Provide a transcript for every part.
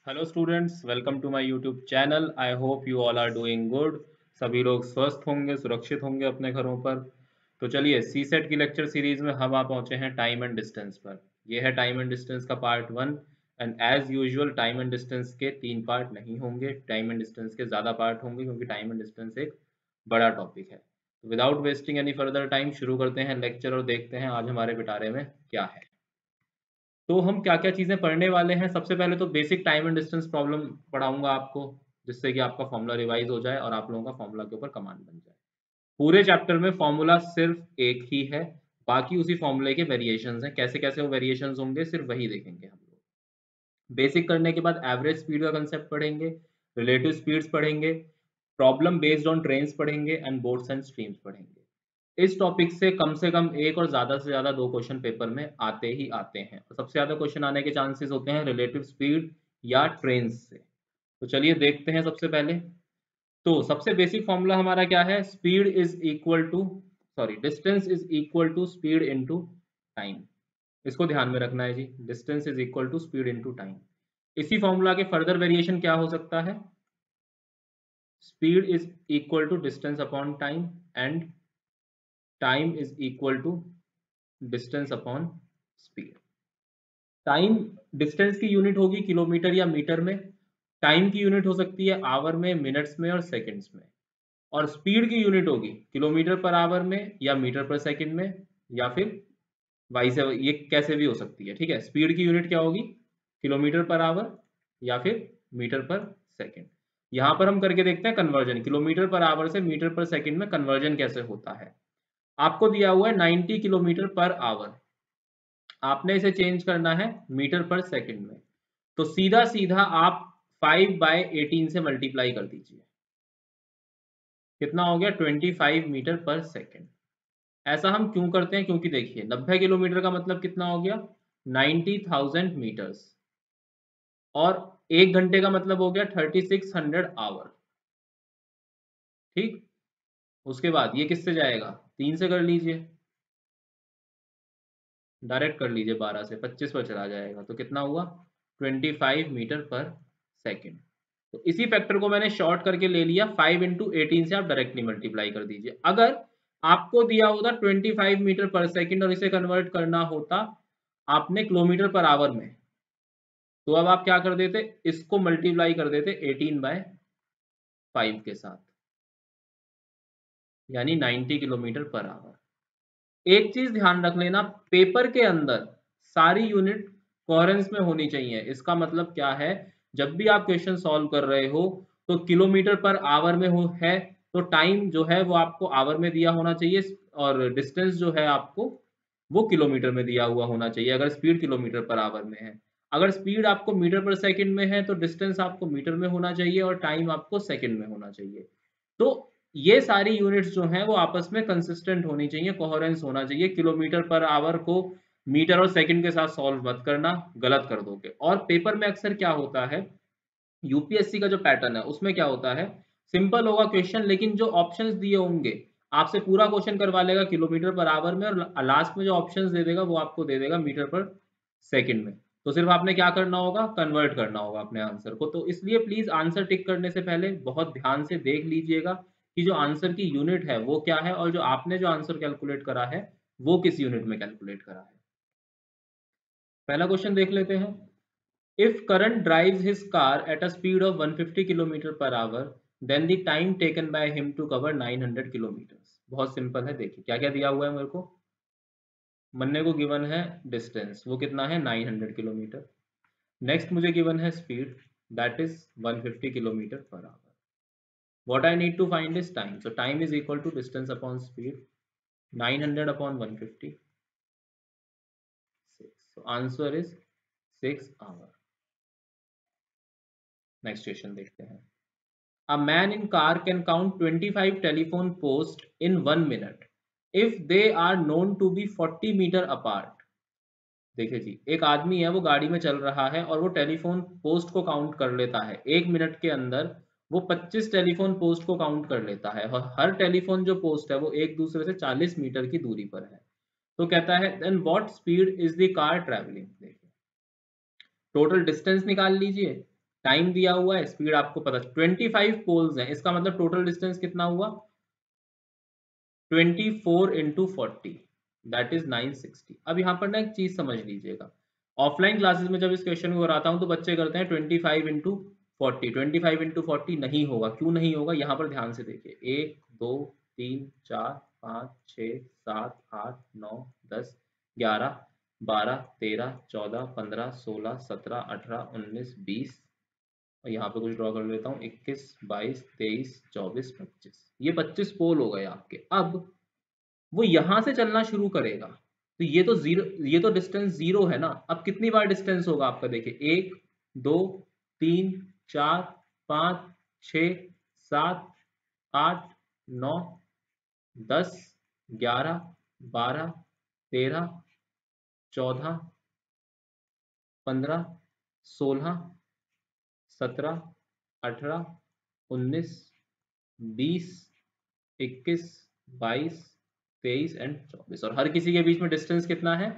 Hello students, welcome to my YouTube channel. I hope you all are doing good. सभी लोग स्वस्थ होंगे, सुरक्षित होंगे अपने घरों पर। तो चलिए, सी सेट की लेक्चर सीरीज में हम आ पहुंचे हैं टाइम एंड डिस्टेंस पर। यह है टाइम एंड डिस्टेंस का part 1। And as usual time and distance के 3 पार्ट नहीं होंगे, टाइम एंड डिस्टेंस के ज़्यादा पार्ट होंगे क्योंकि टाइम एंड डिस्टेंस एक बड़ा टॉपिक है। Without wasting any further time शुरू करते हैं लेक्चर और देखते हैं आज हमारे पिटारे में क्या है। तो हम क्या-क्या चीज़ें पढ़ने वाले हैं। सबसे पहले तो basic time and distance problem पढ़ाऊँगा आपको, जिससे कि आपका फ़ॉर्मूला रिवाइज़ हो जाए और आप लोगों का फ़ॉर्मूला के ऊपर कमांड बन जाए। पूरे चैप्टर में फ़ॉर्मूला सिर्फ़ एक ही है, बाकी उसी फ़ॉर्मूले के वेरिएशंस हैं। कैसे-कैसे वो वेरिएशंस होंगे सिर्फ़ वही देखेंगे हम लोग। बेसिक करने के बाद एवरेज स्पीड का कांसेप्ट पढ़ेंगे, रिलेटिव स्पीड्स पढ़ेंगे, प्रॉब्लम बेस्ड ऑन ट्रेन्स पढ़ेंगे एंड बोट्स एंड स्ट्रीम्स पढ़ेंगे। इस टॉपिक से कम एक और ज़्यादा से ज़्यादा 2 क्वेश्चन पेपर में आते ही आते हैं और सबसे ज़्यादा क्वेश्चन आने के चांसेस होते हैं रिलेटिव स्पीड या ट्रेन्स से। तो चलिए देखते हैं सबसे पहले। तो सबसे बेसिक फॉर्मूला हमारा क्या है? Distance is equal to speed into time. इसको ध्यान में रखना है जी। Distance is equal to speed into time. इसी फॉर्मूला के फर्दर वेरिएशन क्या हो सकता है? Speed is equal to distance upon time and time is equal to distance upon speed. Time distance की यूनिट होगी किलोमीटर या मीटर में, टाइम की यूनिट हो सकती है आवर में, मिनट्स में और सेकंड्स में, और स्पीड की यूनिट होगी किलोमीटर पर आवर में या मीटर पर सेकंड में, या फिर वाइस ये कैसे भी हो सकती है। ठीक है, स्पीड की यूनिट क्या होगी? किलोमीटर पर आवर या फिर मीटर पर सेकंड। यहाँ पर हम करके देखते हैं कन्वर्जन, किलोमीटर पर आवर से मीटर पर सेकंड में कन्वर्जन कैसे होता है। आपको दिया हुआ है 90 किलोमीटर पर आवर, आपने इसे चेंज करना है मीटर पर सेकंड में। तो सीधा सीधा आप 5/18 से मल्टीप्लाई कर दीजिए। कितना हो गया? 25 मीटर पर सेकंड। ऐसा हम क्यों करते हैं? क्योंकि देखिए 90 किलोमीटर का मतलब कितना हो गया? 90,000 मीटर्स, और 1 घंटे का मतलब हो गया 3600 आवर। ठीक, उसके बाद ये किससे जाएगा? 3 से कर लीजिए, डायरेक्ट कर लीजिए, 12 से 25 पर चला जाएगा तो कितना हुआ? 25 मीटर पर सेकंड। तो इसी फैक्टर को मैंने शॉर्ट करके ले लिया, 5 इंटू 18 से आप डायरेक्टली मल्टीप्लाई कर दीजिए। अगर आपको दिया होता 25 मीटर पर सेकंड और इसे कन्वर्ट करना होता आपने किलोमीटर पर आवर में, तो अब आप क्या कर देते? इसको मल्टीप्लाई कर देते 18/5 के साथ, यानी 90 किलोमीटर पर आवर। एक चीज ध्यान रख लेना, पेपर के अंदर सारी यूनिट कोहेरेंस में होनी चाहिए। इसका मतलब क्या है? जब भी आप क्वेश्चन सॉल्व कर रहे हो तो किलोमीटर पर आवर में हो है, तो टाइम जो है वो आपको आवर में दिया होना चाहिए, और डिस्टेंस जो है आपको वो किलोमीटर में दिया हुआ होना चाहिए अगर स्पीड किलोमीटर पर आवर में है। अगर स्पीड आपको मीटर पर सेकंड में है तो डिस्टेंस आपको मीटर में होना चाहिए और टाइम आपको सेकंड में होना चाहिए। तो ये सारी यूनिट्स जो हैं वो आपस में कंसिस्टेंट होनी चाहिए, कोहेरेंस होना चाहिए। किलोमीटर पर आवर को मीटर और सेकंड के साथ सॉल्व मत करना, गलत कर दोगे। और पेपर में अक्सर क्या होता है, यूपीएससी का जो पैटर्न है उसमें क्या होता है, सिंपल होगा क्वेश्चन लेकिन जो ऑप्शंस दिए होंगे आपसे पूरा क्वेश्चन करवा लेगा किलोमीटर पर आवर में, और लास्ट में जो ऑप्शंस दे देगा वो आपको दे देगा मीटर पर सेकंड में। तो सिर्फ आपने क्या करना होगा? कन्वर्ट करना होगा अपने आंसर को। तो इसलिए प्लीज आंसर टिक करने से पहले बहुत ध्यान से देख लीजिएगा कि जो आंसर की यूनिट है वो क्या है, और जो आपने जो आंसर कैलकुलेट करा है वो किस यूनिट में कैलकुलेट करा है। पहला क्वेश्चन देख लेते हैं। If Karan drives his car at a speed of 150 km per hour, then the time taken by him to cover 900 kilometers। बहुत सिंपल है, देखिए क्या क्या दिया हुआ है मेरे को। मन्ने को गिवन है डिस्टेंस, वो कितना है? 900 किलोमीटर। नेक्स्ट मुझे गिवन है speed, that is 150 kilometre per hour. What I need to find is time, so time is equal to distance upon speed, 900 upon 150, 6। So answer is 6 hour. Next question देखते हैं। A man in car can count 25 telephone posts in 1 minute if they are known to be 40 metre apart। देखिए जी, एक आदमी है वो गाड़ी में चल रहा है और वो टेलीफोन पोस्ट को काउंट कर लेता है। 1 मिनट के अंदर वो 25 टेलीफोन पोस्ट को काउंट कर लेता है, और हर टेलीफोन जो पोस्ट है वो एक दूसरे से 40 मीटर की दूरी पर है। तो कहता है then what speed is the car travelling. देखिए, टोटल डिस्टेंस निकाल लीजिए, टाइम दिया हुआ है, स्पीड आपको पता, 25 पोल्स हैं, इसका मतलब टोटल डिस्टेंस कितना हुआ 24 इंटू 40 दैट इज 960। अब यहाँ पर ना एक चीज समझ लीजिएगा, ऑफलाइन क्लासेस में जब इस क्वेश्चन को कराता हूँ तो बच्चे करते हैं 25 इंटू 40, 25 इंटू 40 नहीं होगा। क्यों नहीं होगा, यहाँ पर ध्यान से देखिए, 1 2 3 4 5 6 7 8 9 10 11 12 13 14 15 16 17 18 19 20 और यहाँ पे कुछ ड्रॉ कर लेता हूँ, 21 22 23 24 25, ये 25 पोल हो गए आपके। अब वो यहां से चलना शुरू करेगा तो ये तो जीरो, ये तो डिस्टेंस जीरो है ना। अब कितनी बार डिस्टेंस होगा आपका, देखिए 1 2 3 4 5 6 7 8 9 10 11 12 13 14 15 16 17 18 19 20 21 22 23 एंड 24 और हर किसी के बीच में डिस्टेंस कितना है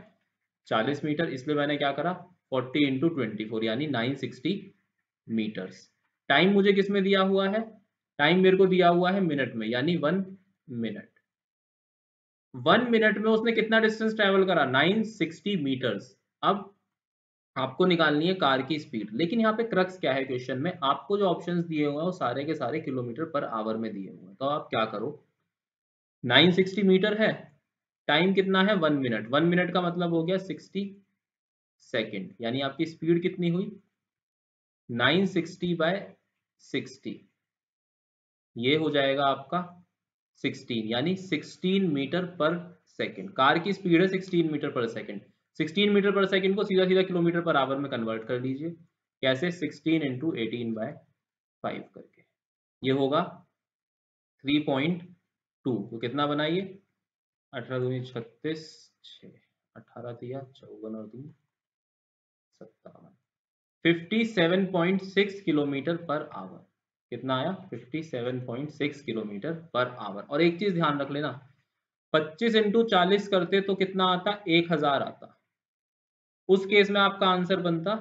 40 मीटर, इसलिए मैंने क्या करा 40 इंटू 24 यानी 960 मीटर्स। टाइम मुझे किस में दिया हुआ है, टाइम मेरे को दिया हुआ है मिनट में, यानी 1 मिनट। 1 मिनट में उसने कितना डिस्टेंस ट्रेवल करा 960 मीटर्स। अब आपको निकालनी है कार की स्पीड, लेकिन यहाँ पे क्रक्स क्या है क्वेश्चन में, आपको जो ऑप्शंस दिए हुए हैं वो सारे के सारे किलोमीटर पर आवर में दिए हुए हैं। तो आप क्या करो, 960 मीटर है, टाइम कितना है 1 मिनट, 1 मिनट का मतलब हो गया 60 सेकेंड, यानी आपकी स्पीड कितनी हुई 960 बाय 60, ये हो जाएगा आपका 16, यानी 16 मीटर पर सेकेंड। कार की स्पीड है 16 मीटर पर सेकेंड, 16 मीटर पर सेकेंड को सीधा सीधा किलोमीटर पर आवर में कन्वर्ट कर लीजिए, कैसे 16 इंटू 18 बाय 5 करके, ये होगा 3.2। तो कितना बनाइए 18 दूनी 36, 6 18 दिया 54 और 2 57, 57.6 किलोमीटर पर आवर। कितना आया 57.6 किलोमीटर पर आवर। और एक चीज ध्यान रख लेना, 25 इंटू 40 करते तो कितना आता 1000 आता, उस केस में आपका आंसर बनता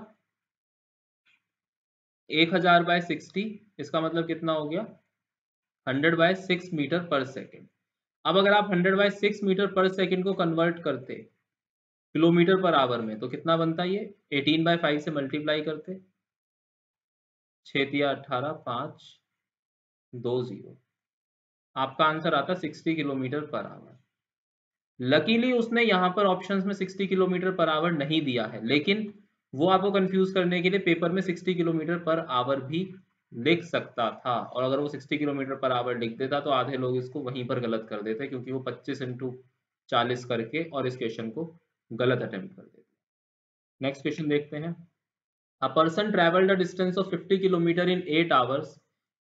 1000 बाय 60, इसका मतलब कितना हो गया 100 बाय 6 मीटर पर सेकेंड। अब अगर आप 100 बाय 6 मीटर पर सेकेंड को कन्वर्ट करते किलोमीटर पर आवर में तो कितना बनता, ये 18 बाय 5 से मल्टीप्लाई करते, 6 तिया 18 5 2 0, आपका आंसर आता 60 किलोमीटर पर आवर। लकीली उसने यहाँ पर ऑप्शंस में 60 किलोमीटर पर आवर नहीं दिया है, लेकिन वो आपको कंफ्यूज करने के लिए पेपर में 60 किलोमीटर पर आवर भी लिख सकता था, और अगर वो 60 किलोमीटर पर आवर लिख देता तो आधे लोग इसको वहीं पर गलत कर देते, क्योंकि वो 25 इंटू 40 करके और इस क्वेश्चन को गलत अटेम्प्ट कर देते। नेक्स्ट क्वेश्चन देखते हैं। A person traveled a distance of 50 km in 8 hours.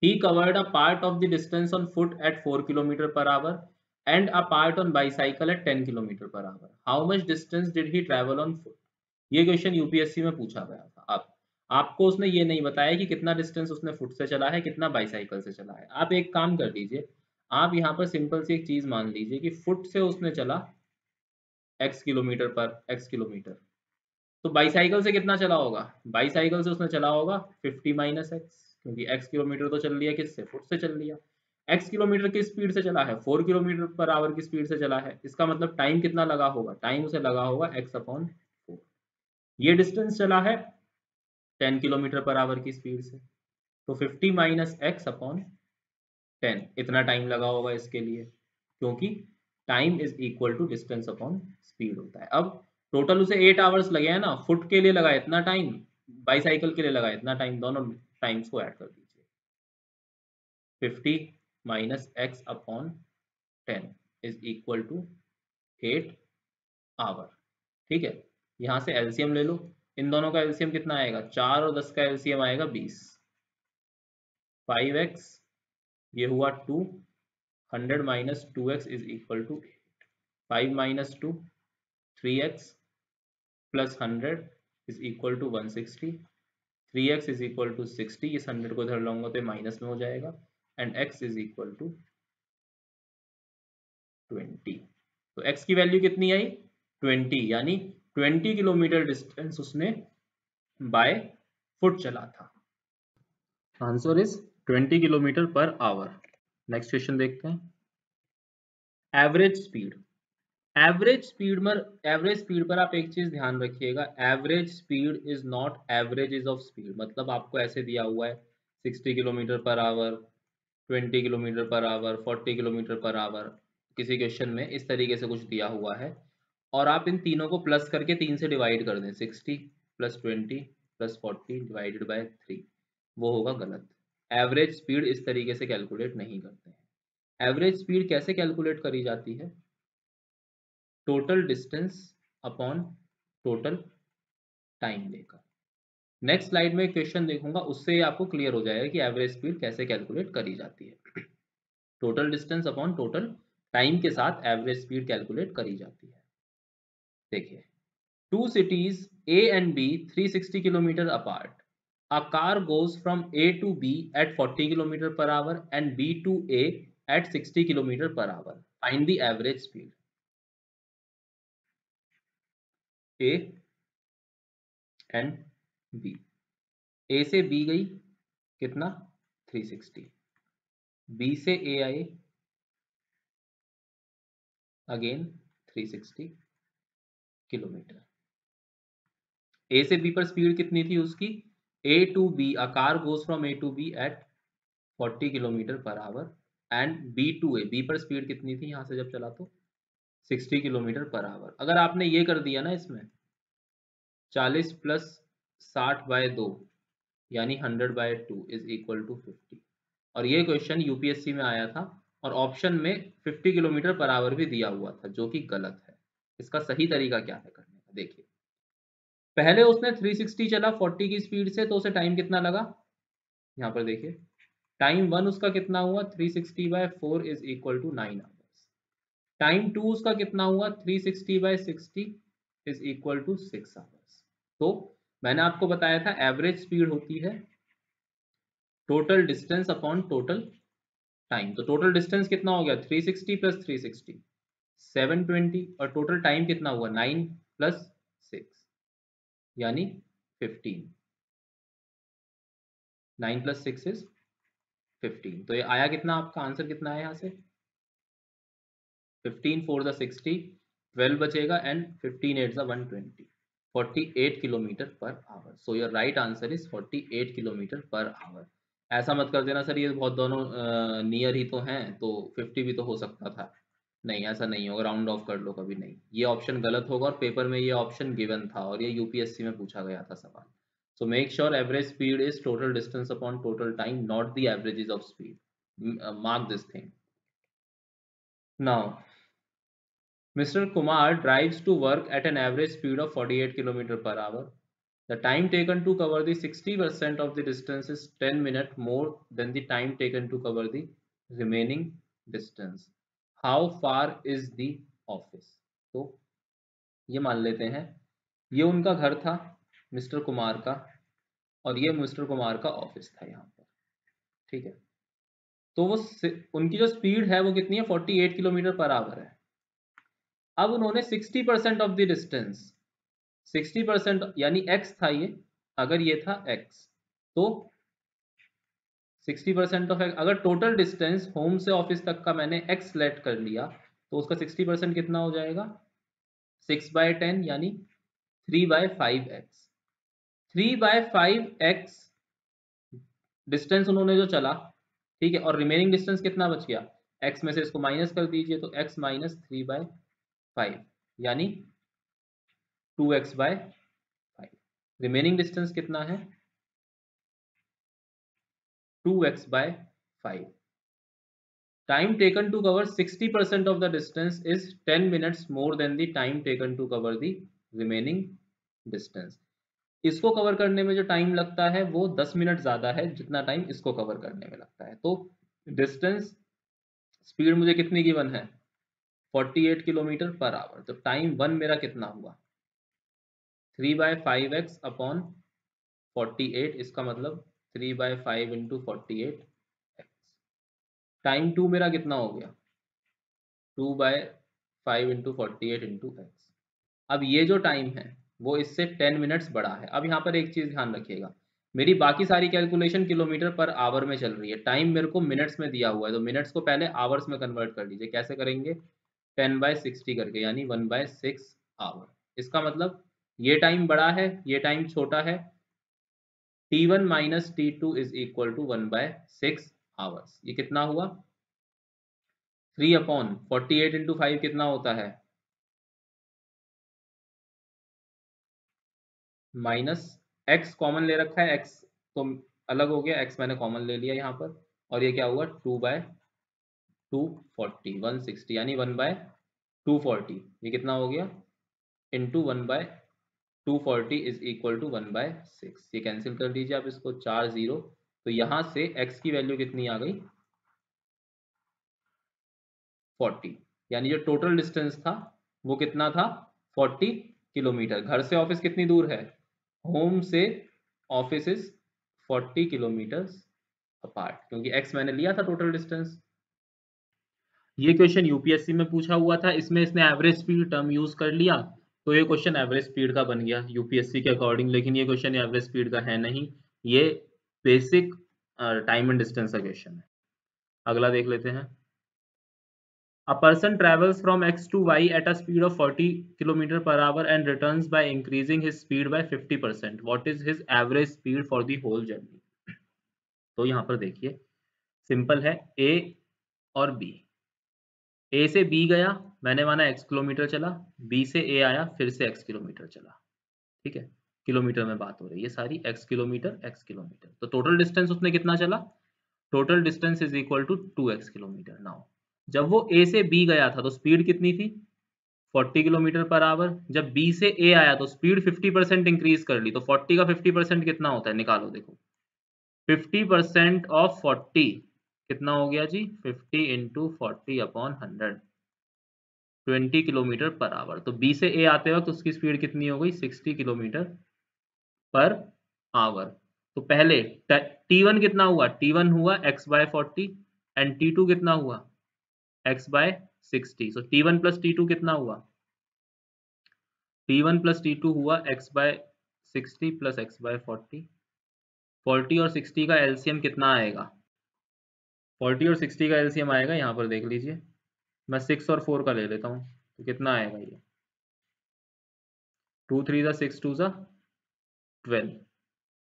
He covered a part of the distance on foot at 4 km per hour and a part on bicycle at 10 km per hour. How much distance did he travel on foot? ये question UPSC में पूछा गया था। अब आपको उसने ये नहीं बताया कि कितना डिस्टेंस उसने फुट से चला है, कितना बाईसाइकिल से चला है। आप एक काम कर लीजिए, आप यहाँ पर सिंपल सी एक चीज मान लीजिए कि फुट से उसने चला x किलोमीटर पर x किलोमीटर, तो बाईसाइकिल से कितना चला होगा, बाईसाइकिल से उसने चला होगा 50 माइनस एक्स, क्योंकि x किलोमीटर तो चल लिया किससे, फुट से चल लिया। x किलोमीटर की स्पीड से चला है, 4 किलोमीटर पर आवर की स्पीड से चला है, इसका मतलब टाइम कितना लगा होगा, टाइम उसे लगा होगा x अपॉन 4। ये डिस्टेंस चला है 10 किलोमीटर पर आवर की स्पीड से, तो 50 माइनस एक्स अपॉन 10 इतना टाइम लगा होगा इसके लिए, क्योंकि time is equal to distance upon speed होता है। अब टोटल उसे 8 आवर्स लगे हैं ना, फुट के लिए लगा इतना टाइम, बाईसाइकिल के लिए लगा इतना टाइम, दोनों टाइम्स को ऐड कर दीजिए, 50 minus x upon 10 is equal to 8 hour. ठीक है, यहां से एलसीएम ले लो, इन दोनों का एलसीएम कितना आएगा 4 और 10 का एलसीएम आएगा 20, 5x ये हुआ 2, 100 minus 2x is equal to 8, 5 minus 2 3x plus 100 is equal to 160, 3x is equal to 60, इस 100 को इधर लाऊंगा तो माइनस में हो जाएगा, and x is equal to 20। तो x की वैल्यू कितनी आई 20, यानी 20 किलोमीटर डिस्टेंस उसने बाय फुट चला था। Answer is 20 kilometre per our. Next question देखते हैं। एवरेज स्पीड पर आप एक चीज ध्यान रखिएगा, average speed is not averages of speed. मतलब आपको ऐसे दिया हुआ है 60 kilometre per our, 20 kilometre per our, 40 kilometre per our, किसी क्वेश्चन में इस तरीके से कुछ दिया हुआ है और आप इन तीनों को प्लस करके 3 से डिवाइड कर दें, 60 प्लस 20 प्लस 40 डिवाइडेड बाय 3, वो होगा गलत। एवरेज स्पीड इस तरीके से कैलकुलेट नहीं करते हैं। एवरेज स्पीड कैसे कैलकुलेट करी जाती है? Total distance upon total time लेकर। नेक्स्ट स्लाइड में क्वेश्चन देखूंगा, उससे आपको क्लियर हो जाएगा कि एवरेज स्पीड कैसे कैलकुलेट करी जाती है। Total distance upon total time के साथ एवरेज स्पीड कैलकुलेट करी जाती है। देखिए, two cities A and B 360 kilometer apart. A car goes from A to B at 40 kilometer per hour and B to A at 60 kilometer per hour. Find the average speed. A and B. A से B गई कितना? 360. B से A आए again 360 kilometre. A से B पर speed कितनी थी उसकी? A to B, a car goes from A to B at 40 kilometre per hour and B to A, B पर स्पीड कितनी थी यहाँ से जब चला तो 60 किलोमीटर पर आवर। अगर आपने ये कर दिया ना, इसमें 40 प्लस 60/2 यानी 100/2 इज इक्वल टू 50। और ये क्वेश्चन यूपीएससी में आया था और ऑप्शन में 50 किलोमीटर पर आवर भी दिया हुआ था, जो कि गलत है। इसका सही तरीका क्या है करने का? देखिए, पहले उसने 360 चला 40 की स्पीड से, तो उसे टाइम कितना लगा? यहाँ पर देखिए, टाइम 1 उसका कितना हुआ? 360/4 is equal to 9 hours. Time 2 उसका कितना हुआ? 360/60 इज इक्वल टू 6 आवर्स। तो मैंने आपको बताया था एवरेज स्पीड होती है total distance upon total time. तो टोटल डिस्टेंस कितना हो गया? 360 प्लस 360 720, और टोटल टाइम कितना हुआ? 9 प्लस 6 यानी 15। 9 प्लस 6 इज 15। तो ये आया कितना? आपका आंसर कितना है यहाँ से? 15 4 द 60, 12 बचेगा and 15 8 the 120, 48 kilometre per our. So your right answer is 48 kilometre per our. ऐसा मत कर देना सर ये बहुत दोनों नियर ही तो हैं तो 50 भी तो हो सकता था। नहीं, ऐसा नहीं होगा, राउंड ऑफ कर लो। कभी नहीं, ये ऑप्शन गलत होगा और पेपर में ये ऑप्शन गिवन था और ये यूपीएससी में पूछा गया था सवाल। So make sure average speed is total distance upon total time, not the averages of speed. Mark this thing now. Mr. Kumar drives to work at an average speed of 48 km per hour. The time taken to cover the 60% of the distance is 10 minutes more than the time taken to cover the remaining distance. How far is the office? तो ये मान लेते हैं ये उनका घर था mister Kumar का और ये मिस्टर कुमार का ऑफिस था यहाँ पर। ठीक है, तो वो उनकी जो स्पीड है वो कितनी है? 48 किलोमीटर पर आवर है। अब उन्होंने 60% ऑफ द डिस्टेंस, 60% यानी x था ये, अगर ये था x तो 60% ऑफ x, अगर टोटल डिस्टेंस होम से ऑफिस तक का मैंने x लेट कर लिया तो उसका 60% कितना हो जाएगा? 6/10 यानी 3/5x। 3/5x डिस्टेंस उन्होंने जो चला, ठीक है, और रिमेनिंग डिस्टेंस कितना बच गया? x में से इसको माइनस कर दीजिए तो x माइनस 3/5 यानी 2x/5। रिमेनिंग डिस्टेंस कितना है? 2x/5। Time taken to cover 60% of the distance is 10 minutes more than the time taken to cover the remaining distance. इसको कवर करने में जो टाइम लगता है वो 10 मिनट ज्यादा है जितना टाइम इसको कवर करने में लगता है। तो डिस्टेंस स्पीड मुझे कितनी गिवन है? 48 किलोमीटर पर आवर। तो टाइम 1 मेरा कितना हुआ? 3/5x अपॉन 48, इसका मतलब 3/5 इंटू 48। टाइम 2 मेरा कितना हो गया? 2/5 इंटू 48 इंटू एक्स। अब ये जो टाइम है वो इससे 10 मिनट्स बड़ा है। अब यहाँ पर एक चीज ध्यान रखिएगा, मेरी बाकी सारी कैलकुलेशन किलोमीटर पर आवर में चल रही है, टाइम मेरे को मिनट्स में दिया हुआ है, तो मिनट्स को पहले आवर्स में कन्वर्ट कर लीजिए। कैसे करेंगे? 10/60 करके, यानी 1/6 आवर। इसका मतलब ये टाइम बड़ा है, ये टाइम छोटा है। T1 minus T2 is equal to 1/6 hours. ये कितना हुआ? 3/48 इंटू 5 कितना होता है? माइनस x कॉमन ले रखा है, x तो अलग हो गया, x मैंने कॉमन ले लिया यहाँ पर, और ये क्या हुआ? 2/240, 160, यानी 1/240। ये कितना हो गया? Into 1/240 is equal to 1/6। ये कैंसिल कर दीजिए आप इसको, 4 0। तो यहाँ से x की वैल्यू कितनी आ गई? 40। यानी जो टोटल डिस्टेंस था वो कितना था? 40 किलोमीटर। घर से ऑफिस कितनी दूर है? होम से ऑफिस इज 40 किलोमीटर्स अपार्ट, क्योंकि x मैंने लिया था टोटल डिस्टेंस। ये क्वेश्चन यूपीएससी में पूछा हुआ था, इसमें इसने एवरेज स्पीड टर्म यूज कर लिया, तो ये क्वेश्चन एवरेज स्पीड का बन गया यूपीएससी के अकॉर्डिंग। लेकिन ये क्वेश्चन एवरेज स्पीड का है नहीं, ये बेसिक टाइम एंड डिस्टेंस का क्वेश्चन है। अगला देख लेते हैं। A person travels from x to y at a speed of 40 km per hour and returns by increasing his speed by 50%. What is his average speed for the whole journey? तो यहाँ पर देखिए, simple है, A और B। A से B गया, मैंने माना x किलोमीटर चला, B से A आया, फिर से x किलोमीटर चला। ठीक है, किलोमीटर में बात हो रही है सारी, x किलोमीटर। तो टोटल डिस्टेंस उसने कितना चला? Total distance is equal to 2x kilometre. Now जब वो A से B गया था तो स्पीड कितनी थी? 40 किलोमीटर पर आवर। जब B से A आया तो स्पीड 50% इंक्रीज कर ली, तो 40 का 50% कितना होता है? निकालो, देखो 50% ऑफ 40 कितना हो गया जी? 50 इंटू 40/100, 20 किलोमीटर पर आवर। तो B से A आते वक्त उसकी स्पीड कितनी हो गई? 60 किलोमीटर पर आवर। तो पहले T1 कितना हुआ? T1 हुआ x/40 एंड T2 कितना हुआ? x/60। सो T1 प्लस T2 कितना हुआ? T1 प्लस T2 हुआ x/60 प्लस x/40। 40 और 60 का एलसीएम कितना आएगा? 40 और 60 का एलसीएम आएगा, यहाँ पर देख लीजिए, मैं 6 और 4 का ले लेता हूँ, तो कितना आएगा ये? 2 3 ज़ा 6, 2 ज़ा 12,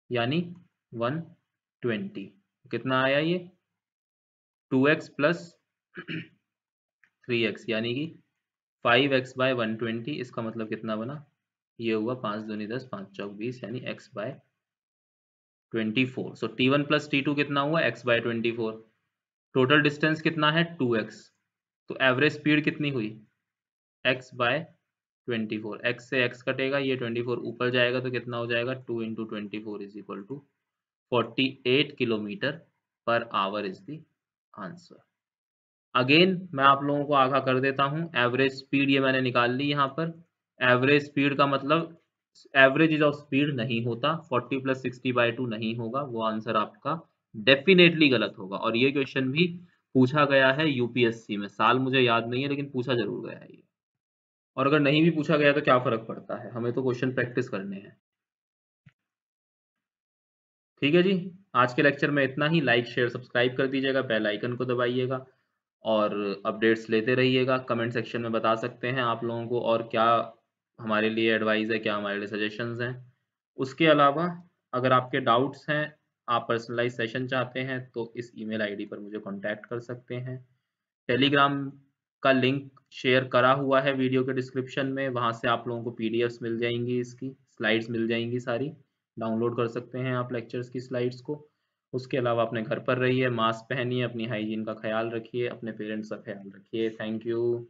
यानी 120। कितना आया ये? 2x प्लस 3x, यानी कि 5x/120। इसका मतलब कितना बना? ये हुआ 5 दूनी 10, 5 चौक 20, यानी x/24। सो T1 प्लस T2 कितना हुआ? x/24। टोटल डिस्टेंस कितना है? 2x। तो एवरेज स्पीड कितनी हुई? x/24। x से x कटेगा, ये 24 ऊपर जाएगा तो कितना हो जाएगा? 2 into 24 is equal to 48 kilometre per hour is the answer. Again मैं आप लोगों को आगाह कर देता हूं, एवरेज स्पीड ये मैंने निकाल ली यहाँ पर। एवरेज स्पीड का मतलब एवरेज ऑफ स्पीड नहीं होता, 40 प्लस 60/2 नहीं होगा, वो आंसर आपका डेफिनेटली गलत होगा। और ये क्वेश्चन भी पूछा गया है यूपीएससी में, साल मुझे याद नहीं है लेकिन पूछा जरूर गया है ये। और अगर नहीं भी पूछा गया तो क्या फर्क पड़ता है, हमें तो क्वेश्चन प्रैक्टिस करने हैं। ठीक है जी, आज के लेक्चर में इतना ही। लाइक शेयर सब्सक्राइब कर दीजिएगा, बेल आइकन को दबाइएगा और अपडेट्स लेते रहिएगा। कमेंट सेक्शन में बता सकते हैं आप लोगों को और क्या हमारे लिए एडवाइस है, क्या हमारे लिए सजेशंस हैं। उसके अलावा अगर आपके डाउट्स हैं, आप पर्सनलाइज सेशन चाहते हैं, तो इस ईमेल आईडी पर मुझे कांटेक्ट कर सकते हैं। टेलीग्राम का लिंक शेयर करा हुआ है वीडियो के डिस्क्रिप्शन में, वहाँ से आप लोगों को पीडीएफ्स मिल जाएंगी, इसकी स्लाइड्स मिल जाएंगी, सारी डाउनलोड कर सकते हैं आप लेक्चर्स की स्लाइड्स को। उसके अलावा अपने घर पर रहिए, मास्क पहनिए, अपनी हाइजीन का ख्याल रखिए, अपने पेरेंट्स का ख्याल रखिए। Thank you.